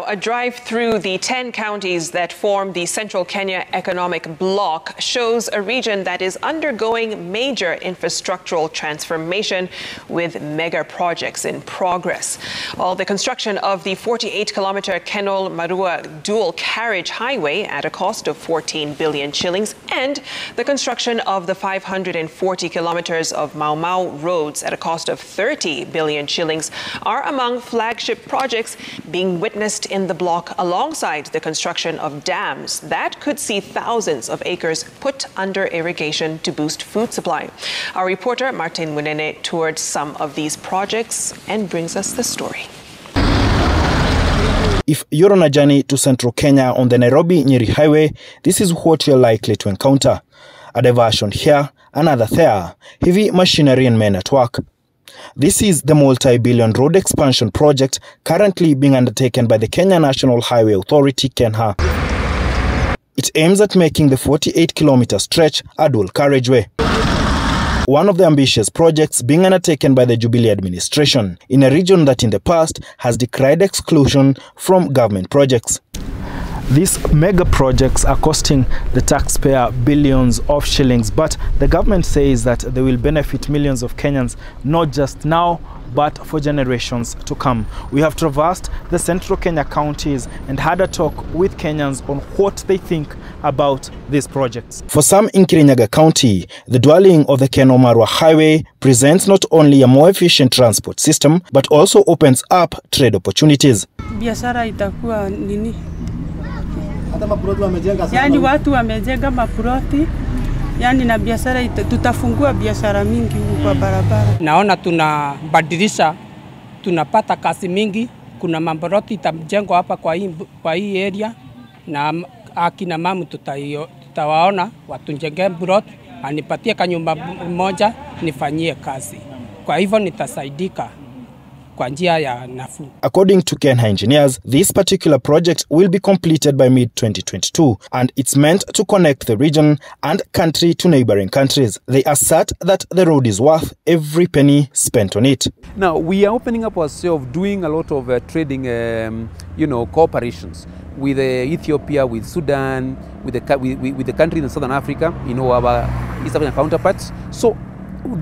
A drive through the 10 counties that form the Central Kenya Economic Bloc shows a region that is undergoing major infrastructural transformation with mega projects in progress. All the construction of the 48-kilometer Kennol-Marua dual carriage highway at a cost of 14 billion shillings and the construction of the 540 kilometers of Mau Mau roads at a cost of 30 billion shillings are among flagship projects being witnessed in the block alongside the construction of dams that could see thousands of acres put under irrigation to boost food supply. Our reporter Martin Munene toured some of these projects and brings us the story. If you're on a journey to central Kenya on the Nairobi-Nyeri highway, this is what you're likely to encounter. A diversion here, another there, heavy machinery and men at work. This is the multi-billion road expansion project currently being undertaken by the Kenya National Highway Authority, KENHA. It aims at making the 48-kilometer stretch a dual carriageway. One of the ambitious projects being undertaken by the Jubilee administration in a region that in the past has decried exclusion from government projects. These mega projects are costing the taxpayer billions of shillings, but the government says that they will benefit millions of Kenyans, not just now, but for generations to come. We have traversed the central Kenya counties and had a talk with Kenyans on what they think about these projects. For some in Kirinyaga County, the dwelling of the Kennol-Marua highway presents not only a more efficient transport system, but also opens up trade opportunities. Biashara itakuwa nini? Yani watu wamejenga maploti, yani na biashara tutafungua biashara mingi huko kwa barabara. Naona tunabadilisha, tunapata kazi mingi, kuna maploti itajengwa hapa kwa hii area na akina mama tutawaona watujengee plot, anipatie kanyumba moja nifanyie kazi. Kwa hivyo nitasaidika kwa njia ya nafuu. According to KENHA engineers, this particular project will be completed by mid-2022 and it's meant to connect the region and country to neighboring countries. They assert that the road is worth every penny spent on it. Now, we are opening up ourselves, doing a lot of trading, cooperations with Ethiopia, with Sudan, with the countries in Southern Africa, our East African counterparts. So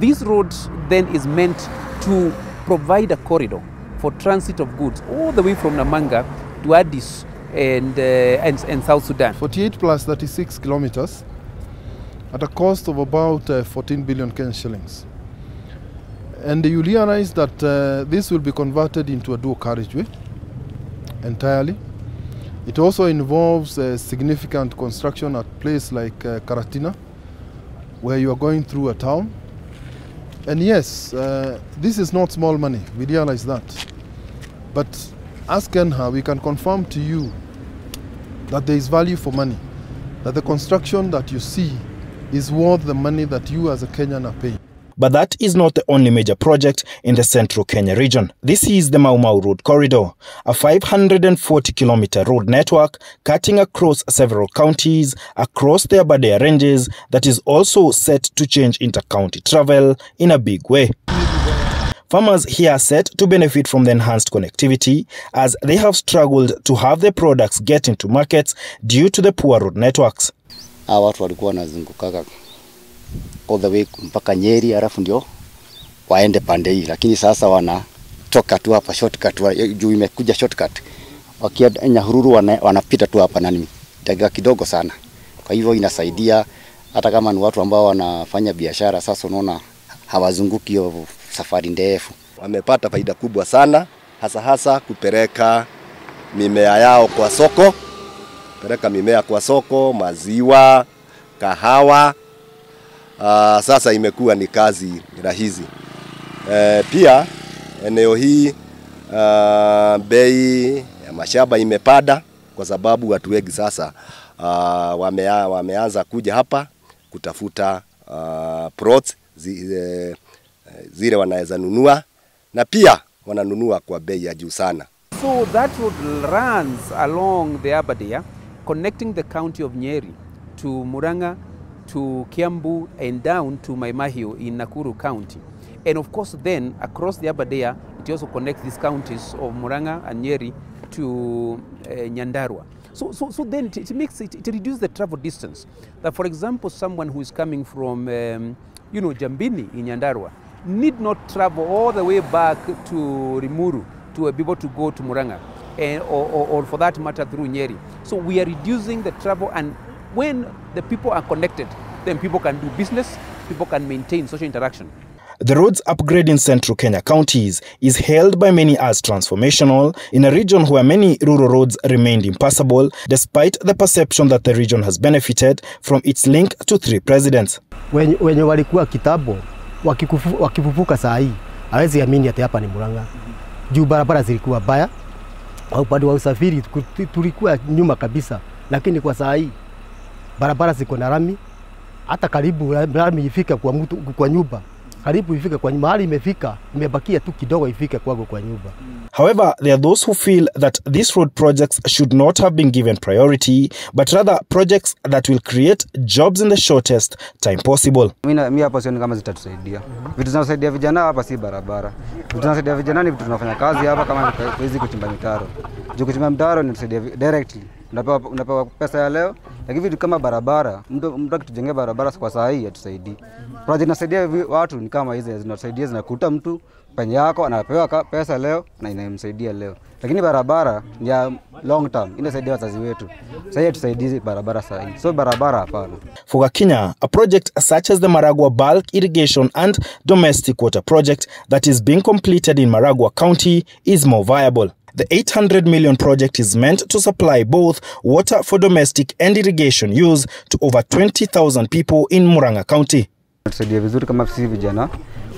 this road then is meant to provide a corridor for transit of goods all the way from Namanga to Addis and South Sudan. 48 plus 36 kilometers at a cost of about 14 billion Kenyan shillings. And you realize that this will be converted into a dual carriageway entirely. It also involves significant construction at places like Karatina, where you are going through a town. And yes, this is not small money, we realize that. But as KENHA, we can confirm to you that there is value for money, that the construction that you see is worth the money that you as a Kenyan are paying. But that is not the only major project in the central Kenya region. This is the Mau Mau Road Corridor, a 540-kilometer road network cutting across several counties across the Aberdare ranges that is also set to change inter-county travel in a big way. Farmers here are set to benefit from the enhanced connectivity as they have struggled to have their products get into markets due to the poor road networks. Watu walikuwa wanazunguka all the way mpaka Nyeri alafu ndio waende pande hii, lakini sasa wanatoka tu hapa shortcut, juu imekuja shortcut. Wakienda Nyahururu wanapita tu hapa nani dakika kidogo sana. Kwa hivyo inasaidia hata kama ni watu ambao wanafanya biashara, sasa unaona hawazunguki hiyo safari ndefu. Wamepata faida kubwa sana, hasa kupeleka mimea yao kwa soko, peleka mimea kwa soko, maziwa, kahawa. Sasa imekuwa ni kazi rahisi. Pia eneo hii bei ya mashamba imepanda kwa sababu watu wengi sasa wameanza kuja hapa kutafuta plots zile wanaweza nunua na pia wananunua kwa bei ya juu sana. So that road runs along the Aberdare, connecting the county of Nyeri to Muranga, to Kiambu and down to Maimahio in Nakuru County. And of course then across the Aberdare, it also connects these counties of Muranga and Nyeri to Nyandarua. So then it reduces the travel distance. That, for example, someone who is coming from, Jambini in Nyandarua need not travel all the way back to Rimuru to be able to go to Muranga, or for that matter through Nyeri. So we are reducing the travel, and when the people are connected, then people can do business, people can maintain social interaction. The roads upgrade in central Kenya counties is hailed by many as transformational in a region where many rural roads remained impassable, despite the perception that the region has benefited from its link to 3 presidents. Wenye walikuwa kitambo wakifufuka saa hii hawezi amini ati hapa ni Murang'a. Juu barabara zilikuwa baya, upande wa usafiri tulikuwa nyuma kabisa, lakini kwa saa hii barabara ziko na rami, hata karibu rami ifika kwa mtu kwa nyumba. Karibu ifike kwa mahali imefika, imebakia tu kidogo ifike kwangu kwa nyumba. However, there are those who feel that these road projects should not have been given priority, but rather projects that will create jobs in the shortest time possible. Mimi hapa sioni kama zitatusaidia. Vitu zinasaidia vijana hapa si barabara. Vitu zinasaidia vijana ni vitu tunafanya kazi hapa kama hizi kuchimba mitaro. Juu kuchimba mitaro ni tusaidia directly. Unapewa pesa ya leo, lakini vitu kama barabara, mtu akitujengea barabara kwa saa hii hatusaidii. Project inasaidia watu ni kama hizi zinasaidia, zinakuta mtu penye yako anapewa pesa leo na inamsaidia leo. Lakini barabara ni ya long term, inasaidia wazazi wetu. Sasa hatusaidii barabara saa hii. So barabara hapana. For Kenya, a project such as the Maragua bulk irrigation and domestic water project that is being completed in Maragua County is more viable. The 800 million project is meant to supply both water for domestic and irrigation use to over 20,000 people in Murang'a County. Tusaidia vizuri kama sisi vijana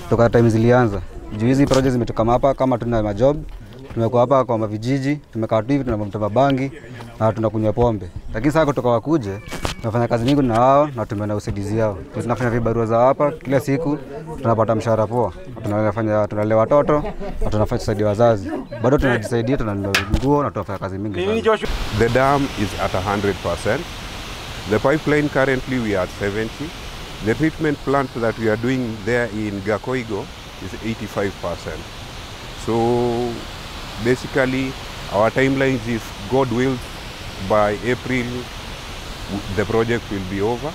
kutoka time zilianza. Juu hizi projects zimetoka hapa kama tuna majob, tumekuwa hapa kwa vijiji, tumekaa tu hivi tunamtoa bangi na tunakunywa pombe. Lakini sasa kutoka wakuje, tunafanya kazi nyingi na wao na tumeona usaidizi wao. Tunafanya vibarua za hapa kila siku, tunapata mshahara poa. Tunalea watoto na tunafanya kusaidia wazazi. Bado tunajisaidia, tunanunua nguo na tunafanya kazi mingi sana. The dam is at 100%. The pipeline currently we are at 70%. The treatment plant that we are doing there in Gakoigo is 85%. So basically our timelines is, God wills, by April the project will be over.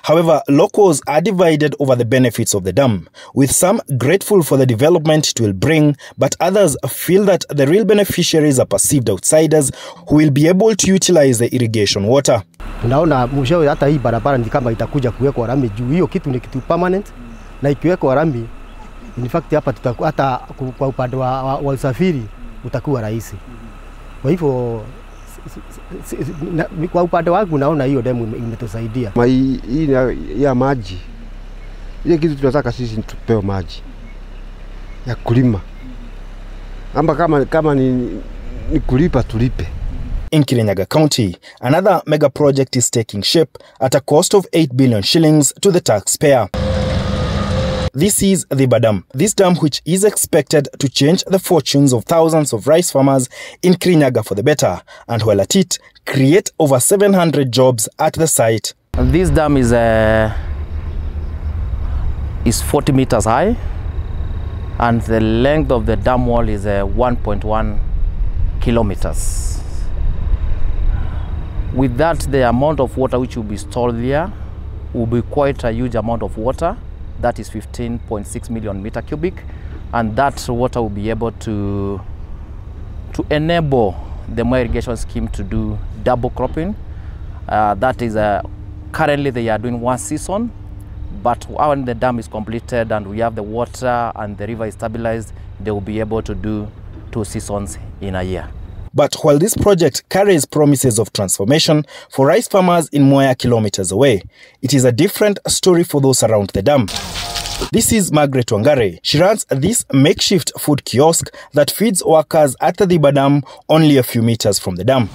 However, locals are divided over the benefits of the dam, with some grateful for the development it will bring, but others feel that the real beneficiaries are perceived outsiders who will be able to utilize the irrigation water. Tunaona mwisho hata hii barabara ni kama itakuja kuwekwa rami juu, hiyo kitu ni kitu permanent, na ikiwekwa rami in fact hapa tutakuwa hata kwa upande wa usafiri utakuwa rahisi. Kwa hivyo kwa upande wangu naona hiyo demu imetusaidia. Hii ya maji, ile kitu tunataka sisi tupewe maji ya kulima. Kama ni kulipa tulipe. In Kirinyaga County, another mega project is taking shape at a cost of 8 billion shillings to the taxpayer. This is the Dam. This dam, which is expected to change the fortunes of thousands of rice farmers in Kirinyaga for the better, and while at it, create over 700 jobs at the site. This dam is 40 meters high, and the length of the dam wall is 1.1 kilometers. With that, the amount of water which will be stored there will be quite a huge amount of water. That is 15.6 million meter cubic, and that water will be able to enable the Maina irrigation scheme to do double cropping. That is currently they are doing one season, but when the dam is completed and we have the water and the river is stabilized, they will be able to do 2 seasons in a year. But while this project carries promises of transformation for rice farmers in Moya kilometers away, it is a different story for those around the dam. This is Margaret Wangari. She runs this makeshift food kiosk that feeds workers at the Dam only a few meters from the dam.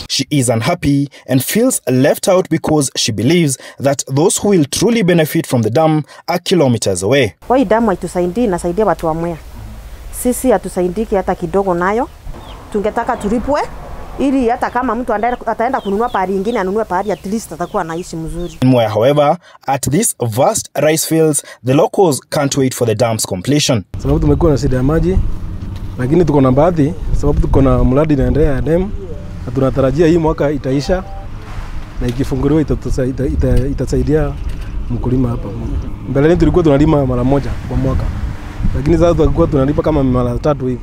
She is unhappy and feels left out because she believes that those who will truly benefit from the dam are kilometers away. Hii damu haitusaidii, inasaidia watu wa Moya. Sisi hatusaidiki hata kidogo nayo. Tungetaka tulipwe ili hata kama mtu ataenda kununua pahali nyingine anunue pahali at least atakuwa anaishi mzuri. In Moya, however, at this vast rice fields, the locals can't wait for the dam's completion. Sababu tumekuwa na shida ya maji lakini tuko na baadhi sababu tuko na mradi inaendelea ya dam na tunatarajia hii mwaka itaisha na ikifunguliwa itasaidia mkulima hapa. Mbeleni tulikuwa tunalima mara moja kwa mwaka, lakini sasa tulikuwa tunalipa kama mara 3 hivi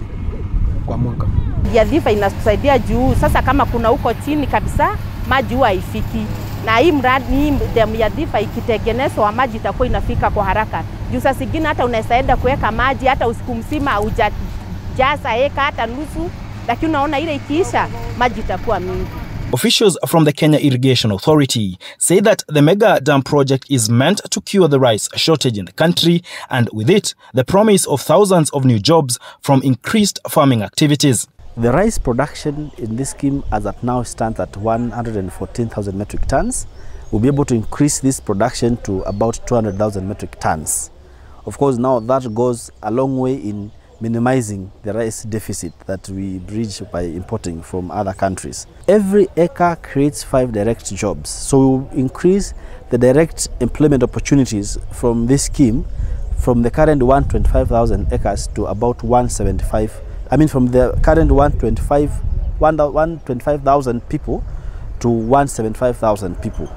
kwa mwaka. Ya dhifa inatusaidia juu sasa kama kuna huko chini kabisa maji huwa haifiki, na hii mradi dam ya dhifa ikitengenezwa maji itakuwa inafika kwa haraka. Juu sasa zingine hata unaweza enda kuweka maji hata usiku mzima hujajaza eka hata nusu, lakini unaona ile ikiisha maji itakuwa mingi. Officials from the Kenya Irrigation Authority say that the mega dam project is meant to cure the rice shortage in the country, and with it, the promise of thousands of new jobs from increased farming activities. The rice production in this scheme as at now stands at 114,000 metric tons. We'll be able to increase this production to about 200,000 metric tons. Of course, now that goes a long way in minimizing the rice deficit that we bridge by importing from other countries. Every acre creates 5 direct jobs, so we will increase the direct employment opportunities from this scheme from the current 125,000 acres to about 175. I mean, from the current 125,000 people to 175,000 people.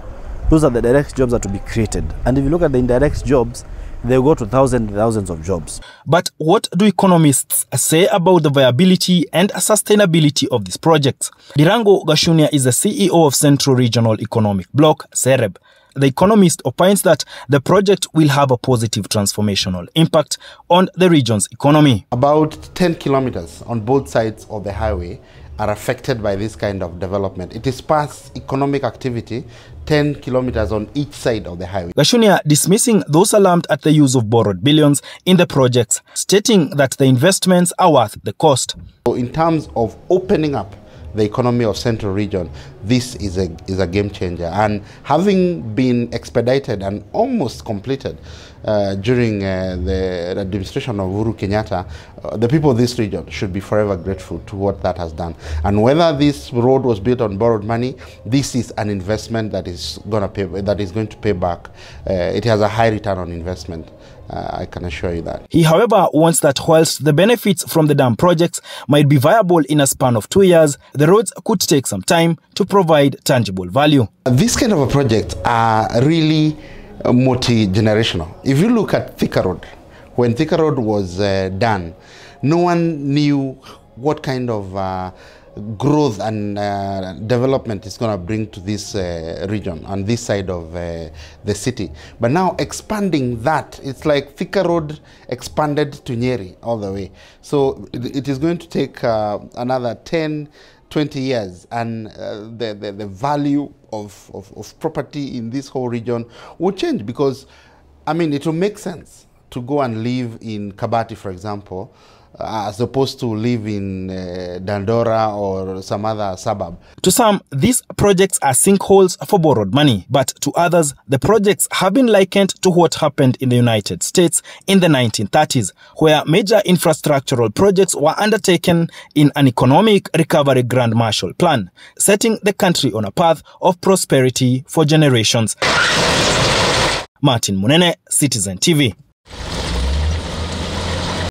Those are the direct jobs that will be created. And if you look at the indirect jobs, they go to thousands of jobs. But what do economists say about the viability and sustainability of this project? Dirango Gashunia is the CEO of Central Regional Economic Bloc, CEKEB. The economist opines that the project will have a positive transformational impact on the region's economy. About 10 kilometers on both sides of the highway are affected by this kind of development. It is past economic activity, 10 kilometers on each side of the highway. Gashunia dismissing those alarmed at the use of borrowed billions in the projects, stating that the investments are worth the cost. So in terms of opening up the economy of Central Region, this is a game changer. And having been expedited and almost completed during the administration of Uhuru Kenyatta, the people of this region should be forever grateful to what that has done. And whether this road was built on borrowed money, this is an investment that is going to pay back. It has a high return on investment. I can assure you that. He, however, wants that whilst the benefits from the dam projects might be viable in a span of 2 years, the roads could take some time to provide tangible value. This kind of a project are really multi-generational. If you look at Thika Road, when Thika Road was done, no one knew what kind of growth and development is going to bring to this region on this side of the city. But now expanding that, it's like Thika Road expanded to Nyeri all the way. So it is going to take another 10, 20 years, and the value of property in this whole region will change, because I mean, it will make sense to go and live in Kabati, for example, as opposed to live in Dandora or some other suburb. To some, these projects are sinkholes for borrowed money, but to others, the projects have been likened to what happened in the United States in the 1930s, where major infrastructural projects were undertaken in an economic recovery Grand Marshall Plan, setting the country on a path of prosperity for generations. Martin Munene, Citizen TV.